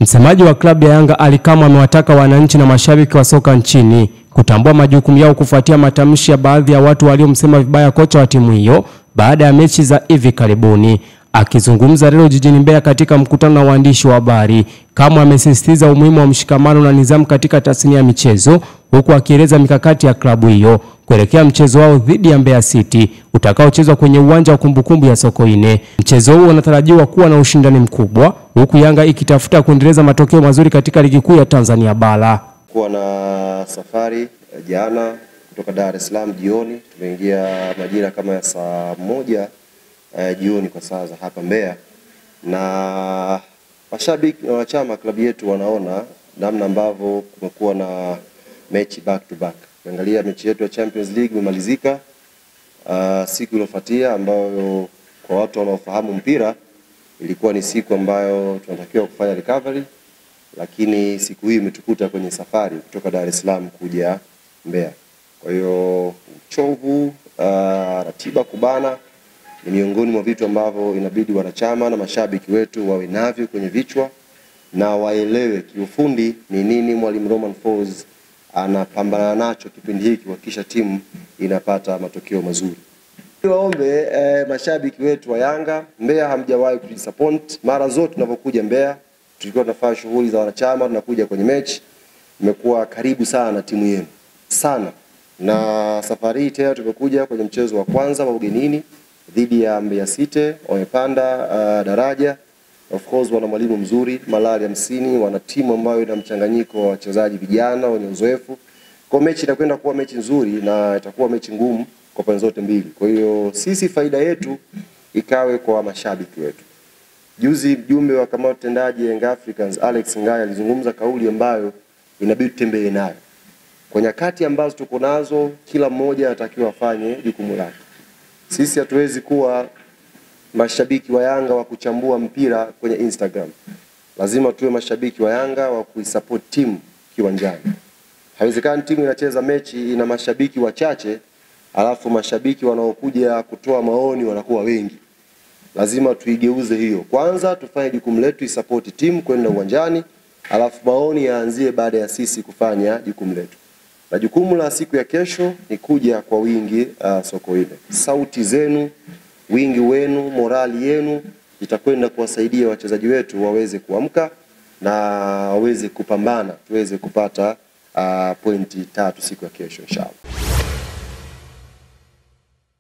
Msemaji wa klabu ya Yanga Ali Kamwe amewataka wananchi na mashabiki wa soka nchini kutambua majukumu yao kufuatia matamshi ya baadhi ya watu waliomsema vibaya kocha wa timu hiyo baada ya mechi za hivi karibuni. Akizungumza leo jijini Mbeya katika mkutano na waandishi wa habari, Kamwe amesisitiza umuhimu wa mshikamano na nidhamu katika tasnia ya michezo, huku akieleza mikakati ya klabu hiyo kuelekea mchezo wao dhidi ya Mbeya City utakaochezwa kwenye uwanja wa kumbukumbu ya Sokoine. Mchezo huo unatarajiwa kuwa na ushindani mkubwa, huku Yanga ikitafuta kuendeleza matokeo mazuri katika ligi kuu ya Tanzania bara. Kuwa na safari jana kutoka Dar es Salaam jioni, tumeingia majira kama ya saa 1 jioni kwa saa za hapa Mbeya, na mashabiki na wanachama klabu yetu wanaona namna ambavyo kumekuwa na mechi back to back. Angalia mechi yetu ya Champions League imemalizika siku iliyofuatia, ambayo kwa watu wanaofahamu mpira ilikuwa ni siku ambayo tunatakiwa kufanya recovery, lakini siku hii imetukuta kwenye safari kutoka Dar es Salaam kuja Mbeya. Kwa hiyo uchovu, ratiba kubana ni miongoni mwa vitu ambavyo inabidi wanachama na mashabiki wetu wawe navyo kwenye vichwa na waelewe kiufundi ni nini Mwalimu Romain Folz anapambana nacho kipindi hiki kuhakikisha timu inapata matokeo mazuri. Waombe mashabiki wetu wa Yanga, Mbeya hamjawahi kudisappoint. Mara zote tunapokuja Mbeya tulikuwa tunafanya shughuli za wanachama, tunakuja kwenye mechi, imekuwa karibu sana na timu yenu sana. Na safari hii tena tumekuja kwenye mchezo wa kwanza wa ugenini dhidi ya Mbeya City, wamepanda daraja. Of course wana mwalimu mzuri, Malali 50, wana timu ambayo ina mchanganyiko wa wachezaji vijana wenye uzoefu. Kwa mechi itakwenda kuwa mechi nzuri na itakuwa mechi ngumu kwa pande zote mbili. Kwa hiyo sisi faida yetu ikawe kwa mashabiki wetu. Juzi mjumbe wa kamati tendaji Young Africans Alex Ngaya alizungumza kauli ambayo inabidi tutembee nayo. Kwa nyakati ambazo tuko nazo, kila mmoja anatakiwa afanye jukumu lake. Sisi hatuwezi kuwa mashabiki wa Yanga wa kuchambua mpira kwenye Instagram. Lazima tuwe mashabiki wa Yanga wa kuisupport timu kiwanjani. Haiwezekani timu inacheza mechi ina mashabiki wachache, alafu mashabiki wanaokuja kutoa maoni wanakuwa wengi. Lazima tuigeuze hiyo. Kwanza tufanye jukumu letu, isupport timu kwenda uwanjani, alafu maoni yaanzie baada ya sisi kufanya jukumu letu. Na jukumu la siku ya kesho ni kuja kwa wingi Sokoine. Sauti zenu, wingi wenu, morali yenu itakwenda kuwasaidia wachezaji wetu waweze kuamka na waweze kupambana, tuweze kupata pointi 3 siku ya kesho inshallah.